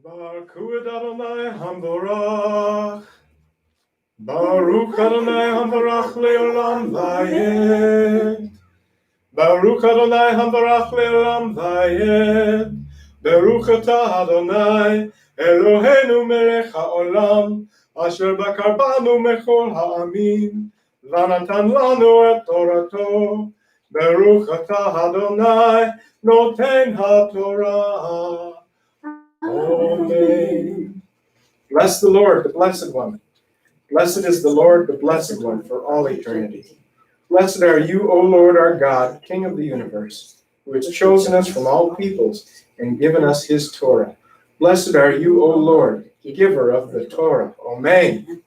Baruch Adonai Hamborach. Baruch Adonai Hamborach Leolam Vayed. Baruch Adonai Hamborach Leolam Vayed. Baruch Atah Adonai Eloheinu Melech HaOlam Asher Bakar Banu Mechol Ha'amim V'natan Lanu Et Torato. Baruch Atah Adonai Noten HaTorah. Amen. Bless the Lord, the Blessed One. Blessed is the Lord, the Blessed One, for all eternity. Blessed are you, O Lord our God, King of the universe, who has chosen us from all peoples and given us his Torah. Blessed are you, O Lord, giver of the Torah. Amen.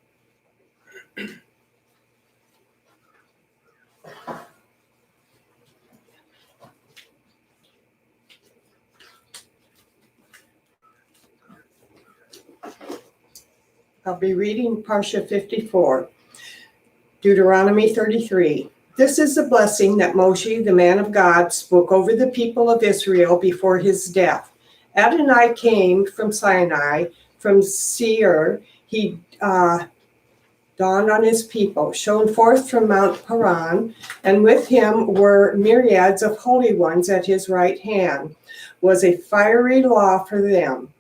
I'll be reading Parsha 54, Deuteronomy 33. This is the blessing that Moshe, the man of God, spoke over the people of Israel before his death. Adonai came from Sinai, from Seir. He dawned on his people, shone forth from Mount Paran, and with him were myriads of holy ones at his right hand, was a fiery law for them.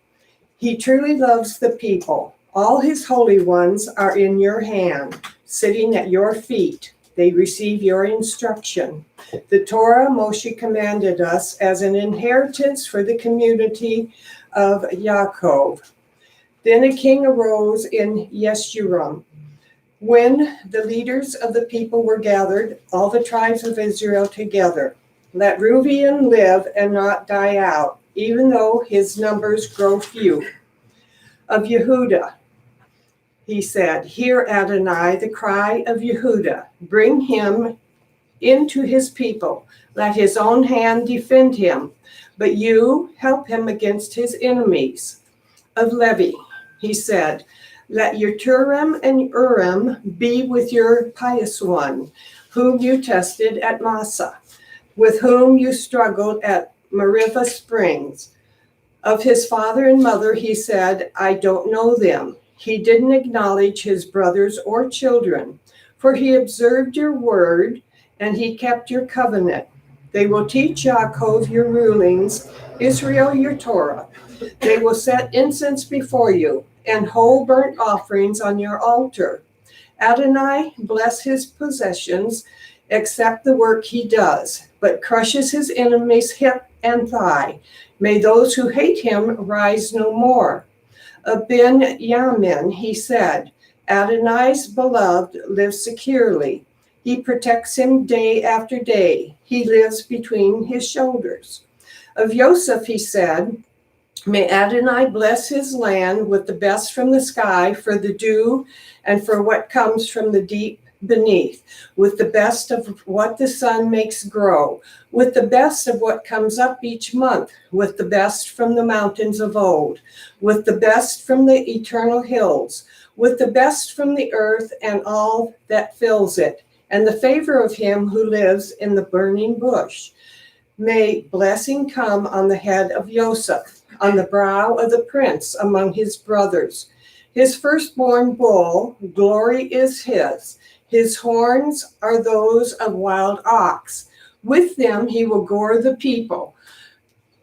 He truly loves the people. All his holy ones are in your hand, sitting at your feet. They receive your instruction. The Torah Moshe commanded us as an inheritance for the community of Yaakov. Then a king arose in Yeshurun. When the leaders of the people were gathered, all the tribes of Israel together, let Reuben live and not die out, even though his numbers grow few. Of Yehudah, he said, hear Adonai, the cry of Yehudah. Bring him into his people. Let his own hand defend him. But you help him against his enemies. Of Levi, he said, let your Turim and Urim be with your pious one, whom you tested at Massa, with whom you struggled at Meribah Springs. Of his father and mother, he said, I don't know them. He didn't acknowledge his brothers or children, for he observed your word and he kept your covenant. They will teach Yaakov your rulings, Israel your Torah. They will set incense before you and whole burnt offerings on your altar. Adonai bless his possessions, accept the work he does, but crushes his enemies' hip and thigh. May those who hate him rise no more. Of Ben Yamin, he said, Adonai's beloved lives securely. He protects him day after day. He lives between his shoulders. Of Yosef, he said, may Adonai bless his land with the best from the sky for the dew and for what comes from the deep beneath, with the best of what the sun makes grow, with the best of what comes up each month, with the best from the mountains of old, with the best from the eternal hills, with the best from the earth and all that fills it, and the favor of him who lives in the burning bush. May blessing come on the head of Yosef, on the brow of the prince among his brothers. His firstborn bull, glory is his. His horns are those of wild ox. With them he will gore the people,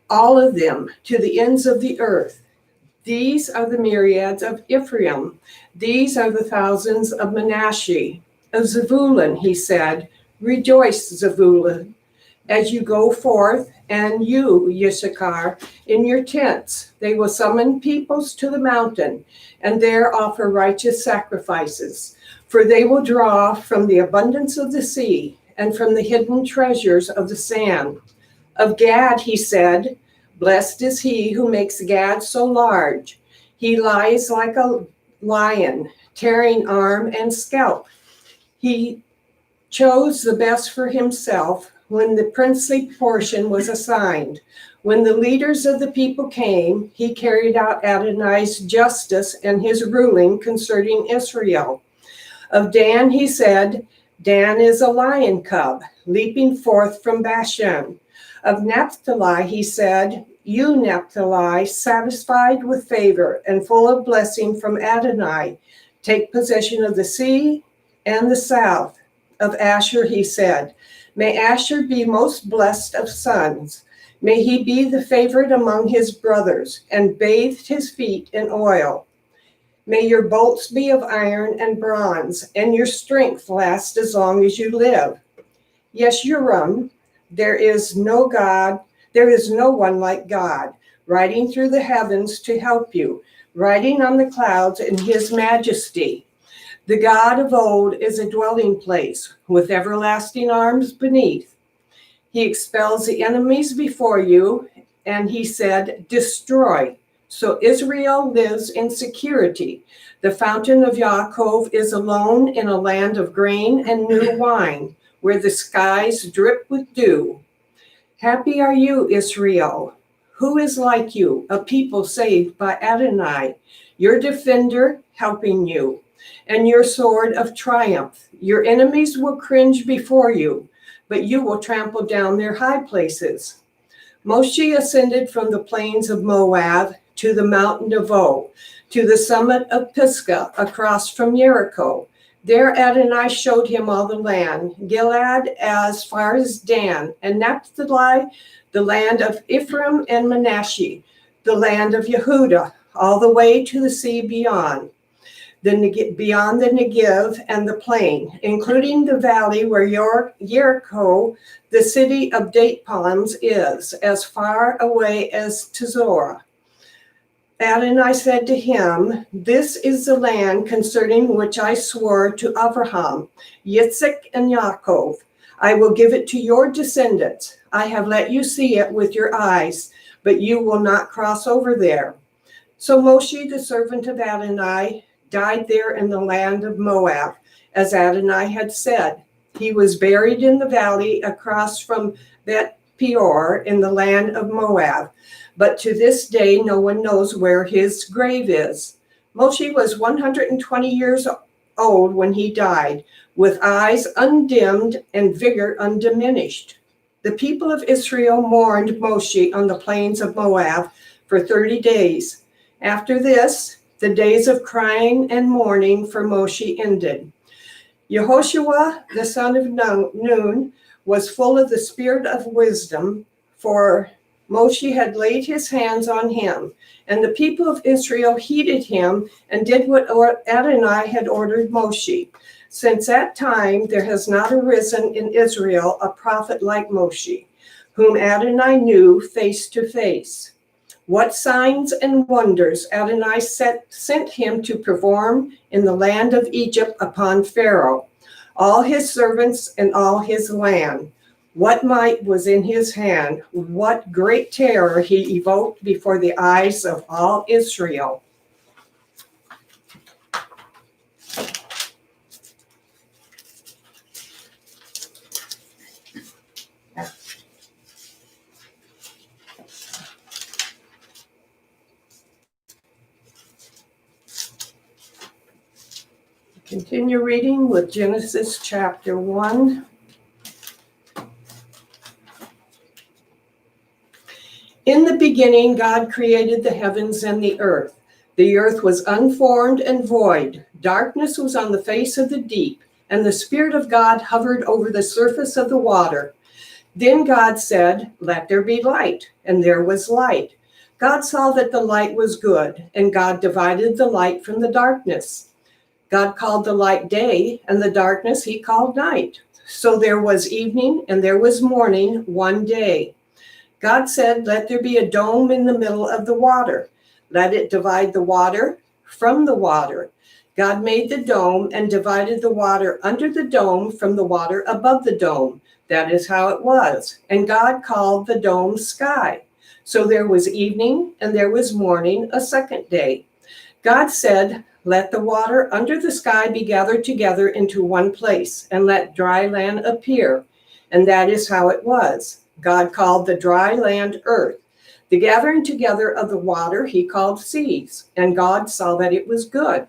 all of them, to the ends of the earth. These are the myriads of Ephraim. These are the thousands of Manasseh. Of Zebulun, he said, rejoice, Zebulun, as you go forth, and you, Yissachar, in your tents. They will summon peoples to the mountain, and there offer righteous sacrifices. For they will draw from the abundance of the sea, and from the hidden treasures of the sand. Of Gad, he said, blessed is he who makes Gad so large. He lies like a lion, tearing arm and scalp. He chose the best for himself when the princely portion was assigned. When the leaders of the people came, he carried out Adonai's justice and his ruling concerning Israel. Of Dan, he said, Dan is a lion cub, leaping forth from Bashan. Of Naphtali, he said, you, Naphtali, satisfied with favor and full of blessing from Adonai, take possession of the sea and the south. Of Asher, he said, may Asher be most blessed of sons. May he be the favorite among his brothers, and bathed his feet in oil. May your bolts be of iron and bronze, and your strength last as long as you live. Yeshurun, there is no one like God, riding through the heavens to help you, riding on the clouds in his majesty. The God of old is a dwelling place, with everlasting arms beneath. He expels the enemies before you, and he said, destroy. So Israel lives in security. The fountain of Yaakov is alone in a land of grain and new wine, where the skies drip with dew. Happy are you, Israel. Who is like you, a people saved by Adonai, your defender helping you, and your sword of triumph. Your enemies will cringe before you, but you will trample down their high places. Moshe ascended from the plains of Moab to the mountain Nebo, to the summit of Pisgah, across from Jericho. There Adonai showed him all the land, Gilead as far as Dan, and Naphtali, the land of Ephraim and Manasseh, the land of Yehudah, all the way to the sea beyond the Negev and the plain, including the valley where Jericho, the city of date palms, is, as far away as Tzorah. Adonai said to him, this is the land concerning which I swore to Abraham, Yitzchak, and Yaakov. I will give it to your descendants. I have let you see it with your eyes, but you will not cross over there. So Moshe, the servant of Adonai, died there in the land of Moab, as Adonai had said. He was buried in the valley across from Bet Peor in the land of Moab. But to this day, no one knows where his grave is. Moshe was 120 years old when he died, with eyes undimmed and vigor undiminished. The people of Israel mourned Moshe on the plains of Moab for 30 days. After this, the days of crying and mourning for Moshe ended. Yehoshua, the son of Nun, was full of the spirit of wisdom, for Moshe had laid his hands on him, and the people of Israel heeded him and did what Adonai had ordered Moshe. Since that time, there has not arisen in Israel a prophet like Moshe, whom Adonai knew face to face. What signs and wonders Adonai sent him to perform in the land of Egypt upon Pharaoh, all his servants and all his land. What might was in his hand, what great terror he evoked before the eyes of all Israel. Continue reading with Genesis chapter 1. In the beginning, God created the heavens and the earth. The earth was unformed and void. Darkness was on the face of the deep, and the Spirit of God hovered over the surface of the water. Then God said, let there be light, and there was light. God saw that the light was good, and God divided the light from the darkness. God called the light day, and the darkness he called night. So there was evening, and there was morning one day. God said, let there be a dome in the middle of the water. Let it divide the water from the water. God made the dome and divided the water under the dome from the water above the dome. That is how it was. And God called the dome sky. So there was evening and there was morning a second day. God said, let the water under the sky be gathered together into one place, and let dry land appear. And that is how it was. God called the dry land earth. The gathering together of the water he called seas, and God saw that it was good.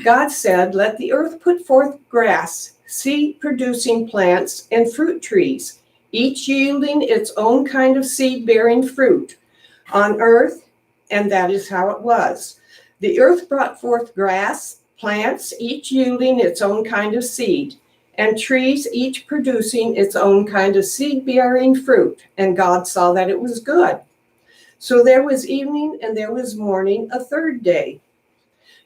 God said, let the earth put forth grass, seed-producing plants, and fruit trees, each yielding its own kind of seed-bearing fruit on earth, and that is how it was. The earth brought forth grass, plants, each yielding its own kind of seed, and trees, each producing its own kind of seed-bearing fruit, and God saw that it was good. So there was evening and there was morning, a third day.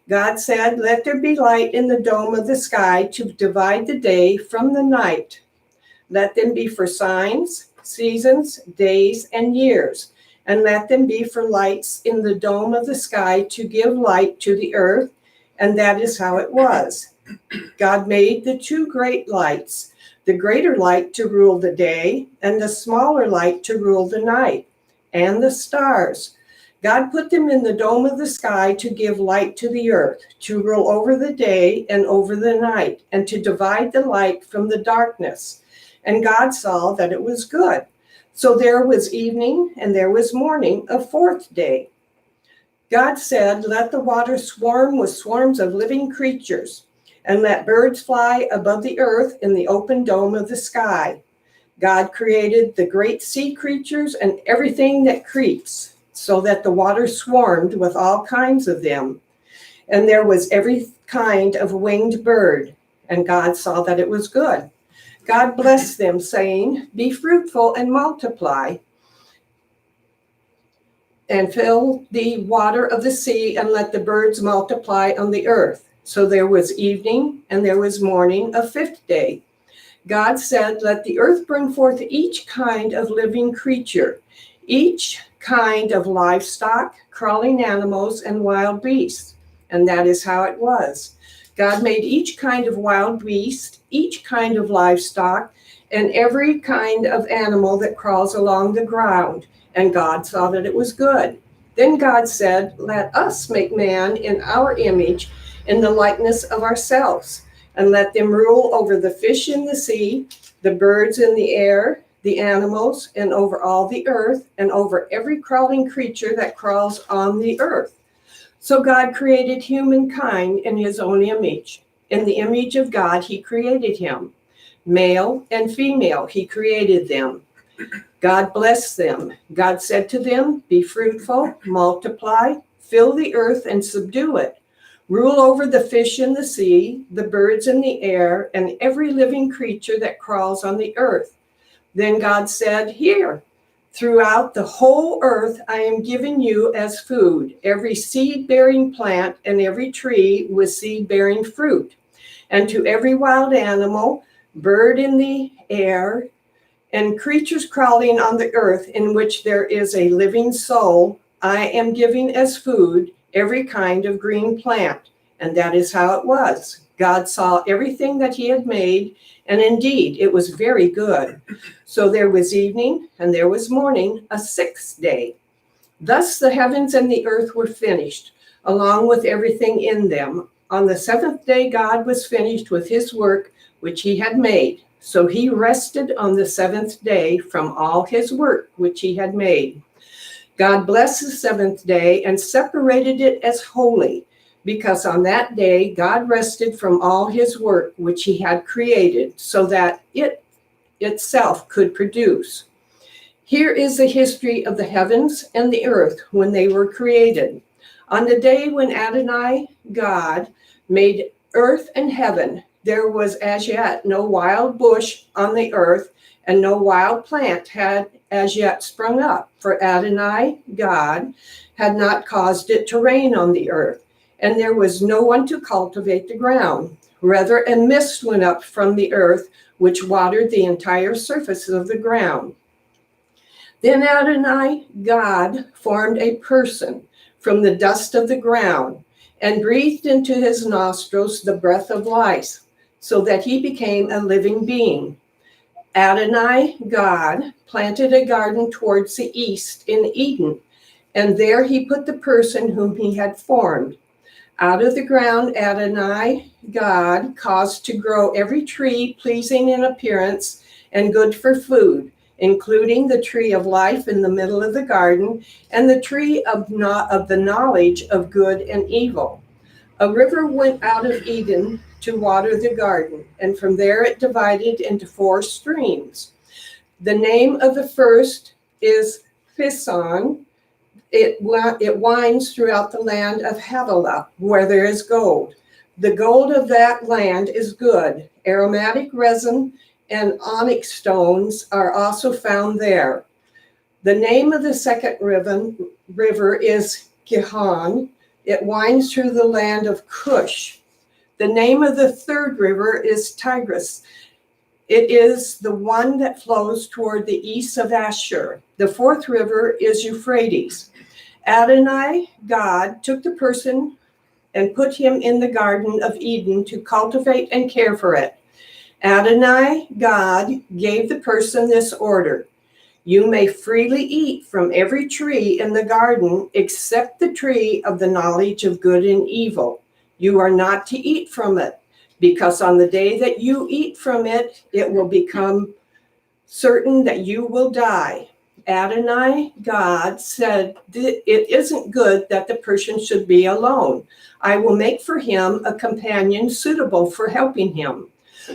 God said, let there be light in the dome of the sky to divide the day from the night. Let them be for signs, seasons, days, and years, and let them be for lights in the dome of the sky to give light to the earth, and that is how it was. God made the two great lights, the greater light to rule the day, and the smaller light to rule the night, and the stars. God put them in the dome of the sky to give light to the earth, to rule over the day and over the night, and to divide the light from the darkness. And God saw that it was good. So there was evening and there was morning, a fourth day. God said, let the water swarm with swarms of living creatures, and let birds fly above the earth in the open dome of the sky. God created the great sea creatures and everything that creeps, so that the water swarmed with all kinds of them. And there was every kind of winged bird, and God saw that it was good. God blessed them, saying, be fruitful and multiply, and fill the water of the sea, and let the birds multiply on the earth. So there was evening and there was morning, a fifth day. God said, let the earth bring forth each kind of living creature, each kind of livestock, crawling animals, and wild beasts. And that is how it was. God made each kind of wild beast, each kind of livestock, and every kind of animal that crawls along the ground. And God saw that it was good. Then God said, let us make man in our image, in the likeness of ourselves, and let them rule over the fish in the sea, the birds in the air, the animals, and over all the earth, and over every crawling creature that crawls on the earth. So God created humankind in his own image. In the image of God, he created him. Male and female, he created them. God blessed them. God said to them, be fruitful, multiply, fill the earth and subdue it. Rule over the fish in the sea, the birds in the air, and every living creature that crawls on the earth. Then God said, here, throughout the whole earth I am giving you as food every seed-bearing plant and every tree with seed-bearing fruit, and to every wild animal, bird in the air, and creatures crawling on the earth in which there is a living soul, I am giving as food every kind of green plant. And that is how it was. God saw everything that he had made, and indeed it was very good. So there was evening and there was morning, a sixth day. Thus the heavens and the earth were finished, along with everything in them. On the seventh day God was finished with his work which he had made. So he rested on the seventh day from all his work which he had made. God blessed the seventh day and separated it as holy, because on that day God rested from all his work which he had created, so that it itself could produce. Here is the history of the heavens and the earth when they were created. On the day when Adonai, God, made earth and heaven, there was as yet no wild bush on the earth, and no wild plant had as yet sprung up, for Adonai, God, had not caused it to rain on the earth, and there was no one to cultivate the ground. Rather, a mist went up from the earth, which watered the entire surface of the ground. Then Adonai, God, formed a person from the dust of the ground, and breathed into his nostrils the breath of life, so that he became a living being. Adonai, God, planted a garden towards the east in Eden, and there he put the person whom he had formed. Out of the ground Adonai, God, caused to grow every tree pleasing in appearance and good for food, including the tree of life in the middle of the garden and the tree of the knowledge of good and evil. A river went out of Eden to water the garden, and from there it divided into 4 streams. The name of the first is Pison. It winds throughout the land of Havilah, where there is gold. The gold of that land is good. Aromatic resin and onyx stones are also found there. The name of the second river is Gihon. It winds through the land of Cush. The name of the third river is Tigris. It is the one that flows toward the east of Ashur. The fourth river is Euphrates. Adonai, God, took the person and put him in the Garden of Eden to cultivate and care for it. Adonai, God, gave the person this order: you may freely eat from every tree in the garden except the tree of the knowledge of good and evil. You are not to eat from it, because on the day that you eat from it, it will become certain that you will die. Adonai, God, said, it isn't good that the person should be alone. I will make for him a companion suitable for helping him.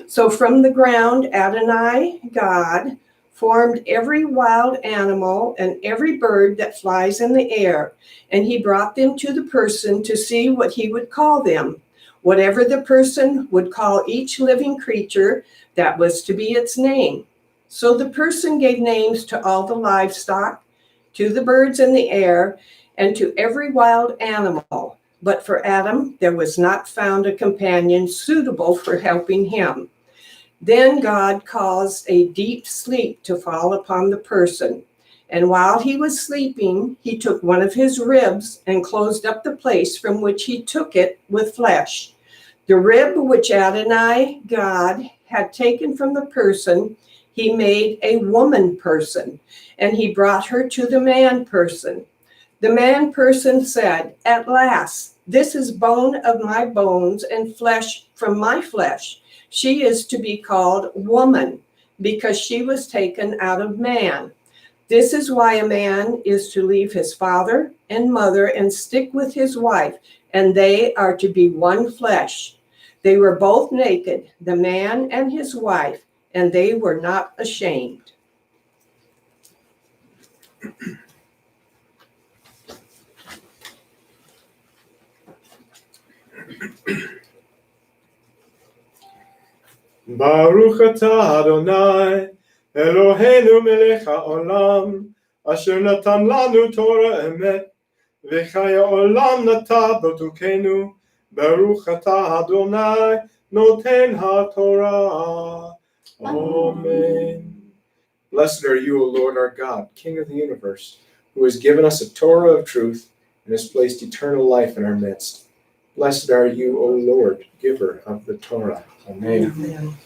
So from the ground, Adonai, God, formed every wild animal and every bird that flies in the air, and he brought them to the person to see what he would call them. Whatever the person would call each living creature, that was to be its name. So the person gave names to all the livestock, to the birds in the air, and to every wild animal. But for Adam, there was not found a companion suitable for helping him. Then God caused a deep sleep to fall upon the person. And while he was sleeping, he took one of his ribs and closed up the place from which he took it with flesh. The rib which Adonai, God, had taken from the person, he made a woman person, and he brought her to the man person. The man person said, at last, this is bone of my bones and flesh from my flesh. She is to be called woman, because she was taken out of man. This is why a man is to leave his father and mother and stick with his wife, and they are to be one flesh. They were both naked, the man and his wife, and they were not ashamed. Baruch atah Adonai, Eloheinu melech haolam, asher natan lanu Torah emet, v'chaya olam nata botukenu. Baruch atah Adonai, noten haTorah. Amen. Blessed are you, O Lord our God, King of the universe, who has given us a Torah of truth and has placed eternal life in our midst. Blessed are you, O Lord, giver of the Torah. Amen. Amen.